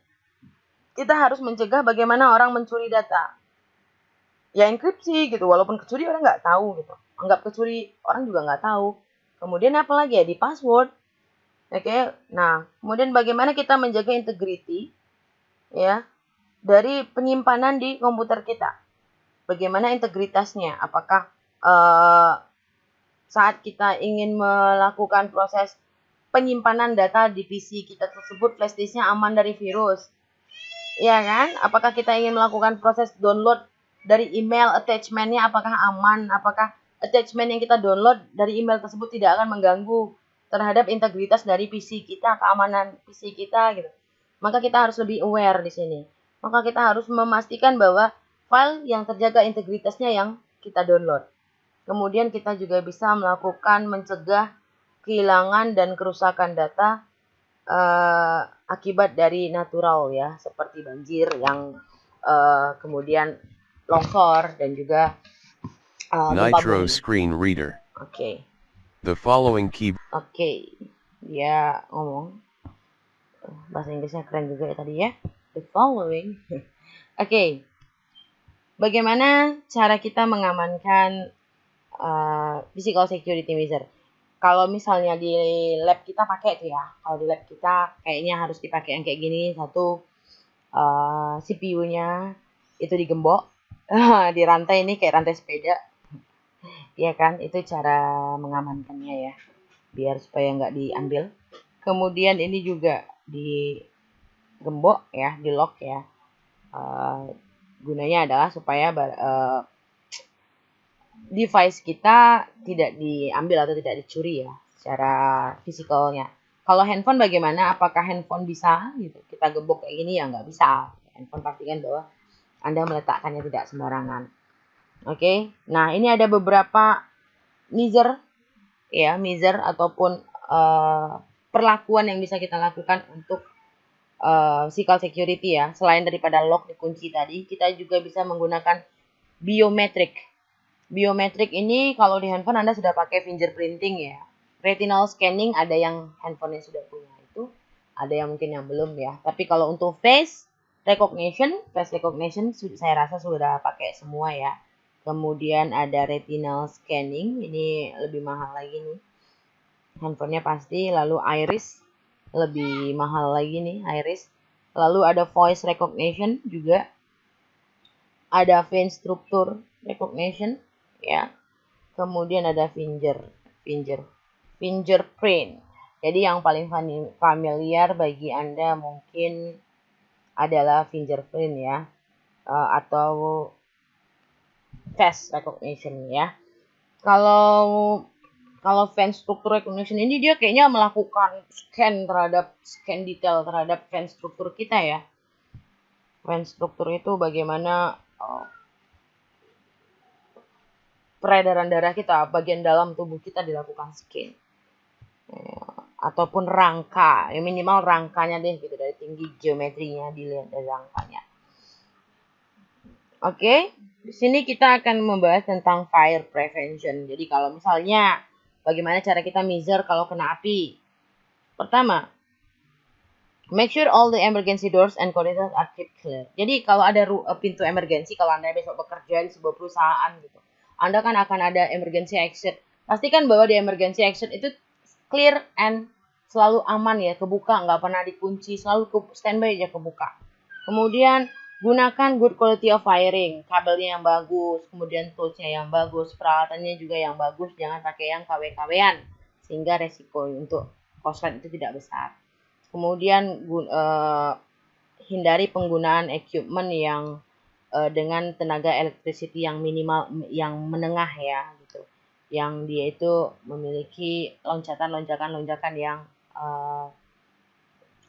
kita harus mencegah bagaimana orang mencuri data, ya enkripsi gitu, walaupun kecuri orang nggak tahu gitu, anggap kecuri orang juga nggak tahu. Kemudian apa lagi ya, di password. Oke, nah kemudian bagaimana kita menjaga integrity ya dari penyimpanan di komputer kita. Bagaimana integritasnya? Apakah saat kita ingin melakukan proses penyimpanan data di PC kita tersebut, flash disknya aman dari virus? Ya kan? Apakah kita ingin melakukan proses download dari email, attachment-nya apakah aman? Apakah attachment yang kita download dari email tersebut tidak akan mengganggu terhadap integritas dari PC kita, keamanan PC kita gitu. Maka kita harus lebih aware di sini. Maka kita harus memastikan bahwa file yang terjaga integritasnya yang kita download. Kemudian kita juga bisa melakukan mencegah kehilangan dan kerusakan data akibat dari natural ya, seperti banjir yang kemudian longsor dan juga gempa Nitro bumi. Screen Reader. Oke. The following key. Oke. Dia ngomong bahasa Inggrisnya keren juga ya tadi ya. The following. Oke. Bagaimana cara kita mengamankan physical security measure? Kalau misalnya di lab kita pakai tuh ya, kalau di lab kita kayaknya harus dipakai yang kayak gini. Satu, CPU-nya itu digembok di rantai, ini kayak rantai sepeda, ya kan? Itu cara mengamankannya ya, biar supaya nggak diambil. Kemudian ini juga digembok ya, di lock ya. Gunanya adalah supaya device kita tidak diambil atau tidak dicuri ya secara fisikalnya. Kalau handphone bagaimana? Apakah handphone bisa gitu kita gembok kayak gini? Ya nggak bisa. Handphone pastikan bahwa Anda meletakkannya tidak sembarangan. Oke. Nah, ini ada beberapa measure ya, measure ataupun perlakuan yang bisa kita lakukan untuk physical security ya. Selain daripada lock dikunci tadi, kita juga bisa menggunakan biometric. Biometrik ini kalau di handphone Anda sudah pakai fingerprinting ya. Retinal scanning ada yang handphonenya sudah punya itu, ada yang mungkin yang belum ya. Tapi kalau untuk face recognition saya rasa sudah pakai semua ya. Kemudian ada retinal scanning, ini lebih mahal lagi nih. Handphonenya pasti, lalu iris lebih mahal lagi nih, iris. Lalu ada voice recognition juga. Ada face structure recognition ya. Kemudian ada fingerprint. Jadi yang paling familiar bagi Anda mungkin adalah fingerprint ya, atau face recognition ya. Kalau face structure recognition ini dia kayaknya melakukan scan detail terhadap face struktur kita ya. Vein struktur itu bagaimana peredaran darah kita, bagian dalam tubuh kita dilakukan scan. Ataupun rangka, ya minimal rangkanya deh gitu, dari tinggi geometrinya dilihat dari rangkanya. Oke, di sini kita akan membahas tentang fire prevention. Jadi kalau misalnya bagaimana cara kita measure kalau kena api. Pertama, make sure all the emergency doors and corridors are kept clear. Jadi kalau ada pintu emergency, kalau Anda besok bekerja di sebuah perusahaan gitu, Anda kan akan ada emergency exit. Pastikan bahwa di emergency exit itu clear and selalu aman ya, kebuka, nggak pernah dikunci, selalu standby aja kebuka. Kemudian gunakan good quality of wiring, kabelnya yang bagus, kemudian toolsnya yang bagus, peralatannya juga yang bagus, jangan pakai yang KW-KW-an sehingga resiko untuk korslet itu tidak besar. Kemudian hindari penggunaan equipment yang dengan tenaga electricity yang minimal, yang menengah ya gitu, yang dia itu memiliki lonjakan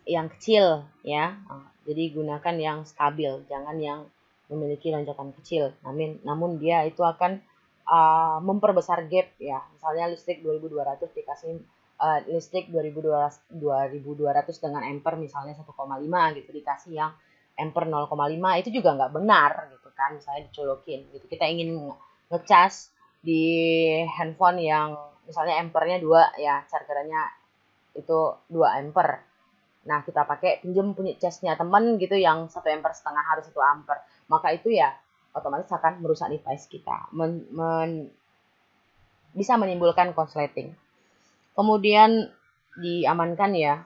yang kecil ya. Jadi gunakan yang stabil, jangan yang memiliki lonjakan kecil. Namun dia itu akan memperbesar gap ya. Misalnya listrik 2200 dikasih listrik 2200 dengan ampere misalnya 1,5 gitu, dikasih yang ampere 0,5, itu juga nggak benar gitu kan, misalnya dicolokin gitu. Kita ingin ngecas di handphone yang misalnya ampernya 2 ya, chargerannya itu 2 ampere. Nah, kita pakai pinjam punya casnya teman gitu yang 1,5 ampere harus 1 ampere. Maka itu ya otomatis akan merusak device kita. Bisa menimbulkan korsleting. Kemudian diamankan ya,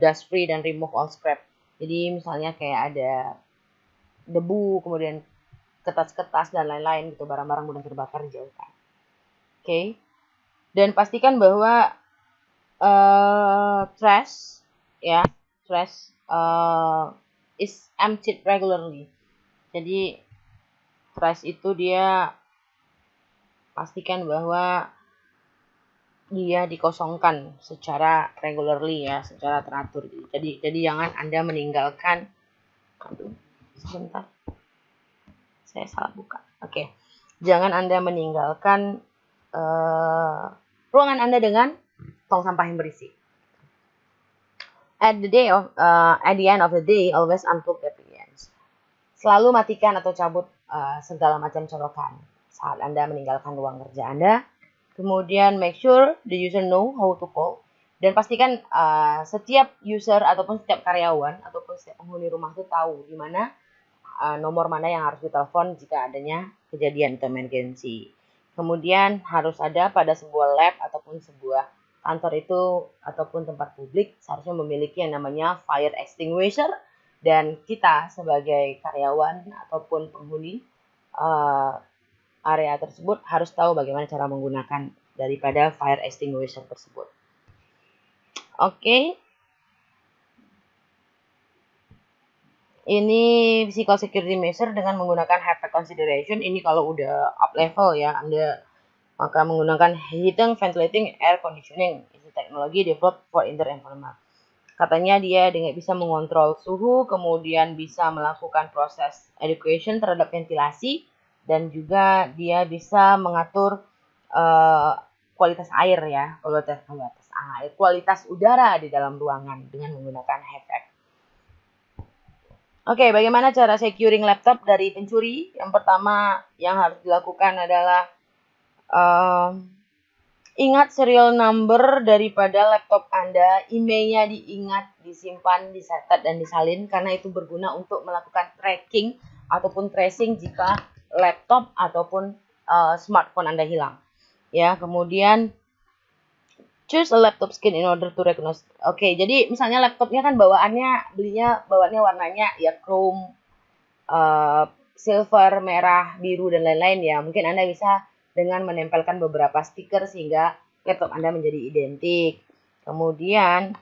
dust free dan remove all scrap. Jadi misalnya kayak ada debu, kemudian kertas-kertas dan lain-lain gitu, barang-barang mudah terbakar dijauhkan. Oke. Dan pastikan bahwa trash is emptied regularly. Jadi trash itu dia pastikan bahwa dia dikosongkan secara regularly ya, secara teratur. Jadi jangan Anda meninggalkan, sebentar, saya salah buka. Oke. Jangan Anda meninggalkan ruangan Anda dengan tong sampah yang berisi. At the end of the day, always unplug the appliance. Selalu matikan atau cabut segala macam colokan saat Anda meninggalkan ruang kerja Anda. Kemudian make sure the user know how to call, dan pastikan setiap user ataupun setiap karyawan ataupun setiap penghuni rumah itu tahu di mana nomor mana yang harus ditelepon jika adanya kejadian atau emergency. Kemudian harus ada pada sebuah lab ataupun sebuah kantor itu ataupun tempat publik seharusnya memiliki yang namanya fire extinguisher, dan kita sebagai karyawan ataupun penghuni area tersebut harus tahu bagaimana cara menggunakan daripada fire extinguisher tersebut. Oke. Ini physical security measure dengan menggunakan HVAC consideration. Ini kalau udah up level ya, Anda maka menggunakan heating, ventilating, air conditioning. Itu teknologi developed for indoor environment. Katanya dia dengan bisa mengontrol suhu, kemudian bisa melakukan proses education terhadap ventilasi, dan juga dia bisa mengatur kualitas air ya, kualitas udara di dalam ruangan dengan menggunakan HVAC. Oke, bagaimana cara securing laptop dari pencuri? Yang pertama yang harus dilakukan adalah ingat serial number daripada laptop Anda, emailnya diingat, disimpan, dicatat, dan disalin, karena itu berguna untuk melakukan tracking ataupun tracing jika laptop ataupun smartphone Anda hilang. Ya, kemudian choose a laptop skin in order to recognize. Oke, jadi misalnya laptopnya kan bawaannya warnanya ya chrome, silver, merah, biru, dan lain-lain ya. Mungkin Anda bisa dengan menempelkan beberapa stiker sehingga laptop Anda menjadi identik. Kemudian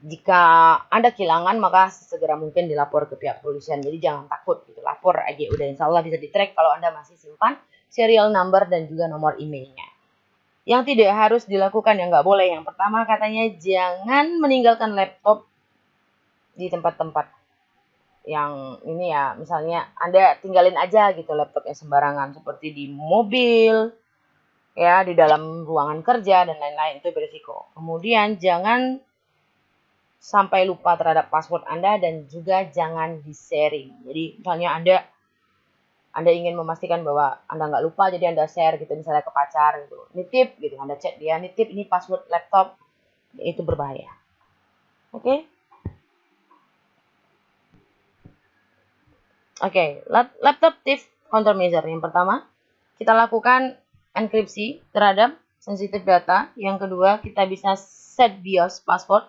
jika Anda kehilangan, maka segera mungkin dilapor ke pihak polisian. Jadi jangan takut gitu, lapor aja udah, insya Allah bisa di-track kalau Anda masih simpan serial number dan juga nomor emailnya. Yang tidak harus dilakukan, yang nggak boleh, yang pertama katanya jangan meninggalkan laptop di tempat-tempat yang ini ya, misalnya Anda tinggalin aja gitu laptopnya sembarangan seperti di mobil, ya, di dalam ruangan kerja dan lain-lain, itu berisiko. Kemudian jangan sampai lupa terhadap password Anda dan juga jangan di-sharing. Jadi misalnya Anda ingin memastikan bahwa Anda nggak lupa, jadi Anda share gitu, misalnya ke pacar gitu. Nitip gitu, Anda chat dia, nitip ini password laptop, itu berbahaya. Oke? Oke, laptop thief countermeasure. Yang pertama, kita lakukan enkripsi terhadap sensitif data. Yang kedua, kita bisa set BIOS password.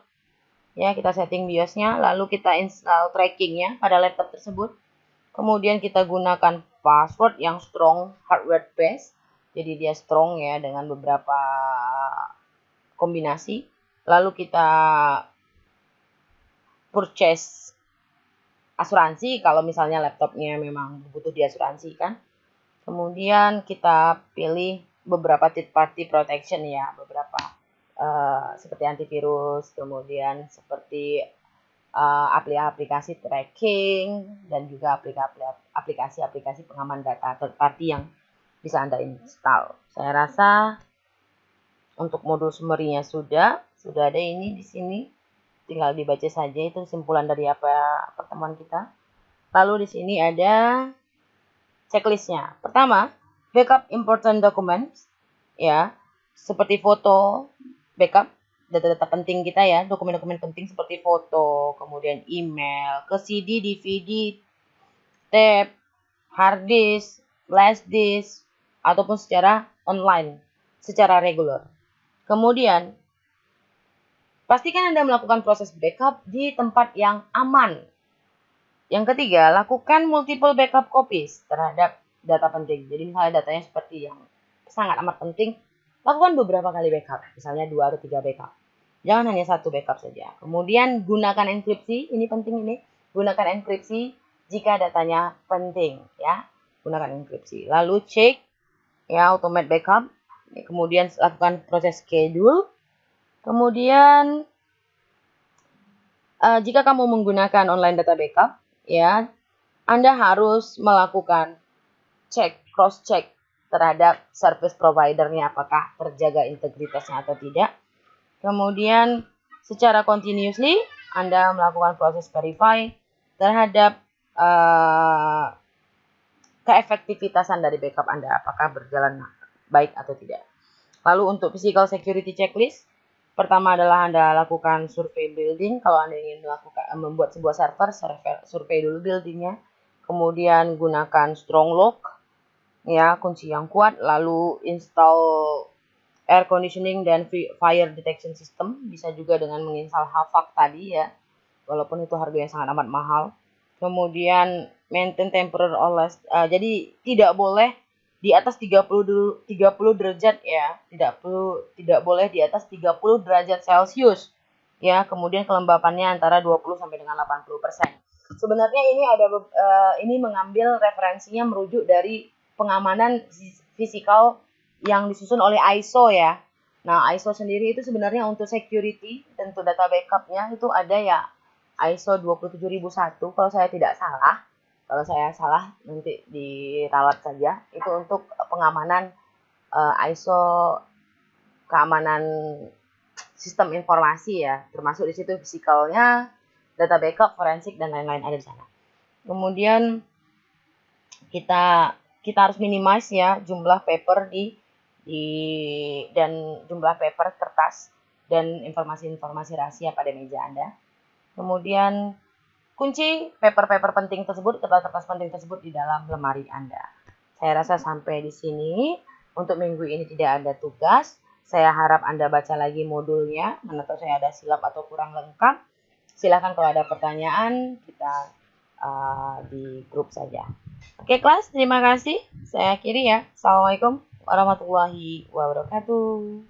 Ya, kita setting BIOS-nya, lalu kita install trackingnya pada laptop tersebut. Kemudian kita gunakan password yang strong hardware based. Jadi dia strong ya dengan beberapa kombinasi. Lalu kita purchase asuransi kalau misalnya laptopnya memang butuh diasuransi kan. Kemudian kita pilih beberapa third party protection ya, beberapa seperti antivirus, kemudian seperti aplikasi tracking dan juga aplikasi-aplikasi pengaman data third party yang bisa Anda install. Saya rasa untuk modul summary-nya sudah ada ini di sini. Tinggal dibaca saja, itu kesimpulan dari apa pertemuan kita. Lalu di sini ada checklistnya. Pertama, backup important documents, ya, seperti foto, backup data-data penting kita ya, dokumen-dokumen penting seperti foto, kemudian email, ke CD, DVD, tape, hard disk, flash disk, ataupun secara online, secara reguler. Kemudian, pastikan Anda melakukan proses backup di tempat yang aman. Yang ketiga, lakukan multiple backup copies terhadap data penting. Jadi misalnya datanya seperti yang sangat amat penting, lakukan beberapa kali backup, misalnya 2 atau 3 backup. Jangan hanya satu backup saja. Kemudian gunakan enkripsi, ini penting ini. Gunakan enkripsi jika datanya penting ya. Gunakan enkripsi. Lalu cek ya automate backup. Kemudian lakukan proses schedule. Kemudian jika kamu menggunakan online data backup ya, Anda harus melakukan cross check terhadap service providernya apakah terjaga integritasnya atau tidak. Kemudian secara continuously Anda melakukan proses verify terhadap keefektivitasan dari backup Anda, apakah berjalan baik atau tidak. Lalu untuk physical security checklist, pertama adalah Anda lakukan survei building. Kalau Anda ingin membuat sebuah server, survei dulu buildingnya. Kemudian gunakan strong lock, ya, kunci yang kuat. Lalu install air conditioning dan fire detection system, bisa juga dengan menginstal Havak tadi ya, walaupun itu harganya sangat amat mahal. Kemudian maintain temperature always, jadi tidak boleh di atas 30 derajat ya, tidak boleh di atas 30 derajat Celcius ya. Kemudian kelembapannya antara 20 sampai dengan 80%. Sebenarnya ini mengambil referensinya merujuk dari pengamanan fisikal yang disusun oleh ISO ya. Nah, ISO sendiri itu sebenarnya untuk security dan untuk data backupnya itu ada ya ISO 27001 kalau saya tidak salah. Kalau saya salah nanti diralat saja. Itu untuk pengamanan ISO keamanan sistem informasi ya. Termasuk di situ fisikalnya, data backup, forensik dan lain-lain ada di sana. Kemudian kita harus minimize ya jumlah paper dan jumlah paper kertas dan informasi-informasi rahasia pada meja Anda. Kemudian kunci paper-paper penting tersebut, kertas-kertas penting tersebut di dalam lemari Anda. Saya rasa sampai di sini. Untuk minggu ini tidak ada tugas. Saya harap Anda baca lagi modulnya, mana tahu saya ada silap atau kurang lengkap. Silahkan kalau ada pertanyaan kita di grup saja. Oke kelas, terima kasih. Saya akhiri ya. Assalamualaikum warahmatullahi wabarakatuh.